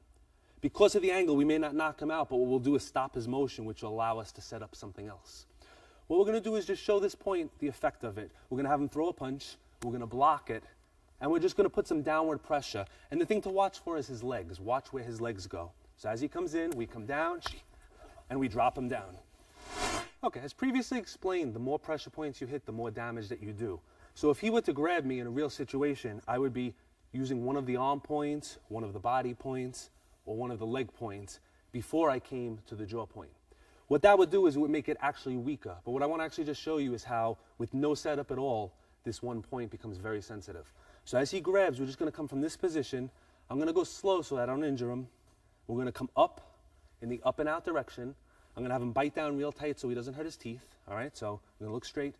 Because of the angle, we may not knock him out, but what we'll do is stop his motion, which will allow us to set up something else. What we're going to do is just show this point the effect of it. We're going to have him throw a punch, we're going to block it, and we're just going to put some downward pressure. And the thing to watch for is his legs. Watch where his legs go. So as he comes in, we come down, and we drop him down. Okay, as previously explained, the more pressure points you hit, the more damage that you do. So if he were to grab me in a real situation, I would be using one of the arm points, one of the body points, or one of the leg points before I came to the jaw point. What that would do is it would make it actually weaker. But what I want to actually just show you is how, with no setup at all, this one point becomes very sensitive. So as he grabs, we're just going to come from this position. I'm going to go slow so I don't injure him. We're going to come up in the up and out direction. I'm going to have him bite down real tight so he doesn't hurt his teeth. All right, so we're going to look straight.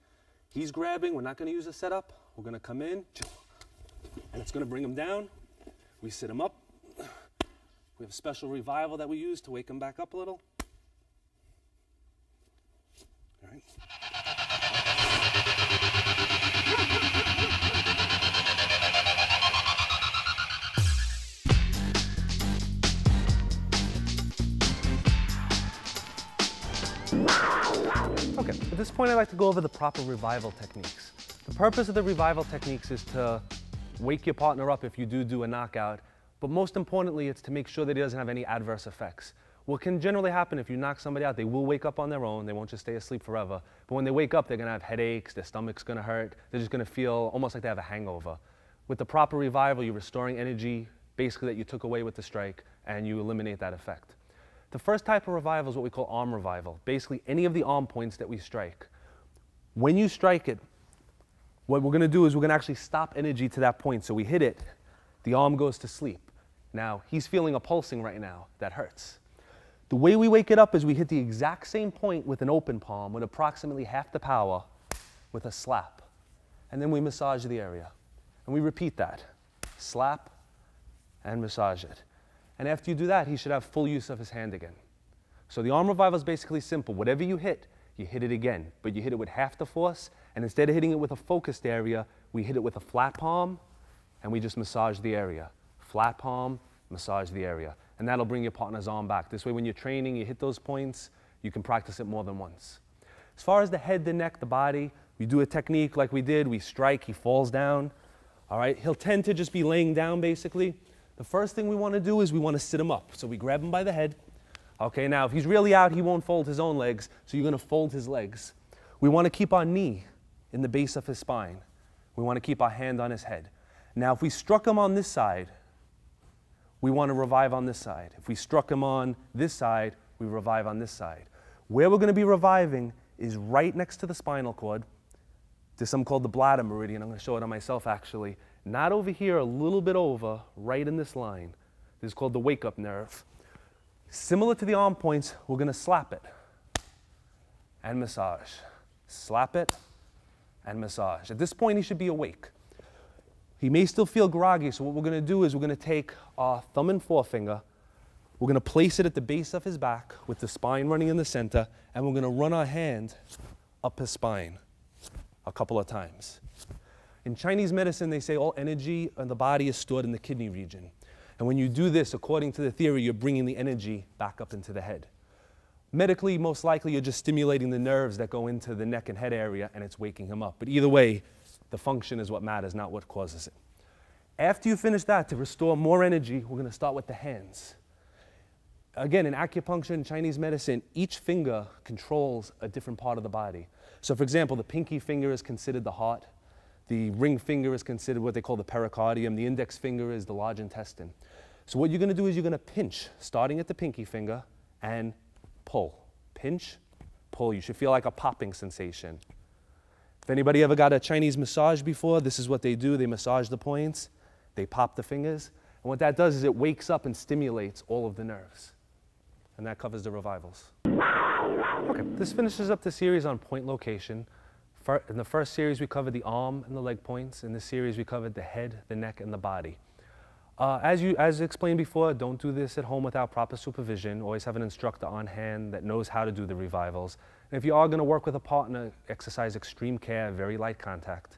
He's grabbing. We're not going to use a setup. We're going to come in, and it's going to bring him down. We sit him up. We have a special revival that we use to wake him back up a little. All right. Okay, at this point I'd like to go over the proper revival techniques. The purpose of the revival techniques is to wake your partner up if you do a knockout, but most importantly, it's to make sure that he doesn't have any adverse effects. What can generally happen if you knock somebody out, they will wake up on their own, they won't just stay asleep forever, but when they wake up, they're gonna have headaches, their stomach's gonna hurt, they're just gonna feel almost like they have a hangover. With the proper revival, you're restoring energy, basically that you took away with the strike, and you eliminate that effect. The first type of revival is what we call arm revival, basically any of the arm points that we strike. When you strike it, what we're gonna do is we're gonna actually stop energy to that point. So we hit it, the arm goes to sleep. Now, he's feeling a pulsing right now, that hurts. The way we wake it up is we hit the exact same point with an open palm with approximately half the power with a slap. And then we massage the area. And we repeat that. Slap and massage it. And after you do that, he should have full use of his hand again. So the arm revival is basically simple. Whatever you hit it again. But you hit it with half the force. And instead of hitting it with a focused area, we hit it with a flat palm and we just massage the area. Flat palm, massage the area. And that'll bring your partner's arm back. This way, when you're training, you hit those points, you can practice it more than once. As far as the head, the neck, the body, we do a technique like we did. We strike, he falls down. All right, he'll tend to just be laying down, basically. The first thing we want to do is we want to sit him up. So we grab him by the head. Okay, now if he's really out, he won't fold his own legs, so you're going to fold his legs. We want to keep our knee in the base of his spine. We want to keep our hand on his head. Now, if we struck him on this side, we want to revive on this side. If we struck him on this side, we revive on this side. Where we're going to be reviving is right next to the spinal cord. There's something called the bladder meridian. I'm going to show it on myself, actually. Not over here, a little bit over, right in this line. This is called the wake-up nerve. Similar to the arm points, we're going to slap it and massage. Slap it and massage. At this point, he should be awake. He may still feel groggy, so what we're going to do is we're going to take our thumb and forefinger, we're going to place it at the base of his back with the spine running in the center, and we're going to run our hand up his spine a couple of times. In Chinese medicine, they say all energy in the body is stored in the kidney region. And when you do this, according to the theory, you're bringing the energy back up into the head. Medically, most likely, you're just stimulating the nerves that go into the neck and head area, and it's waking him up. But either way, the function is what matters, not what causes it. After you finish that, to restore more energy, we're going to start with the hands. Again, in acupuncture and Chinese medicine, each finger controls a different part of the body. So for example, the pinky finger is considered the heart. The ring finger is considered what they call the pericardium. The index finger is the large intestine. So what you're going to do is you're going to pinch, starting at the pinky finger, and pull. Pinch, pull. You should feel like a popping sensation. If anybody ever got a Chinese massage before, this is what they do. They massage the points, they pop the fingers, and what that does is it wakes up and stimulates all of the nerves. And that covers the revivals. Okay, this finishes up the series on point location. In the first series, we covered the arm and the leg points. In this series, we covered the head, the neck, and the body. As explained before, don't do this at home without proper supervision. Always have an instructor on hand that knows how to do the revivals. And if you are going to work with a partner, exercise extreme care, very light contact.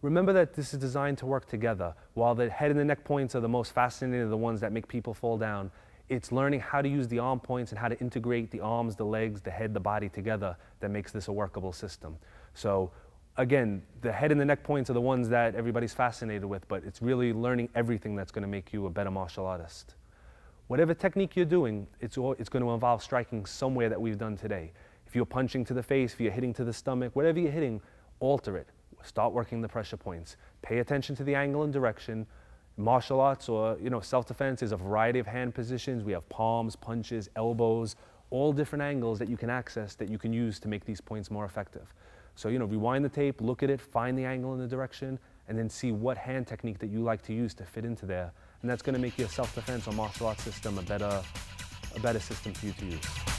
Remember that this is designed to work together. While the head and the neck points are the most fascinating, the ones that make people fall down, it's learning how to use the arm points and how to integrate the arms, the legs, the head, the body together that makes this a workable system. So again, the head and the neck points are the ones that everybody's fascinated with, but it's really learning everything that's going to make you a better martial artist. Whatever technique you're doing, it's going to involve striking somewhere that we've done today. If you're punching to the face, if you're hitting to the stomach, whatever you're hitting, alter it. Start working the pressure points. Pay attention to the angle and direction. Martial arts or self-defense is a variety of hand positions. We have palms, punches, elbows, all different angles that you can access that you can use to make these points more effective. So, rewind the tape, look at it, find the angle and the direction, and then see what hand technique that you like to use to fit into there. And that's going to make your self-defense or martial arts system a better system for you to use.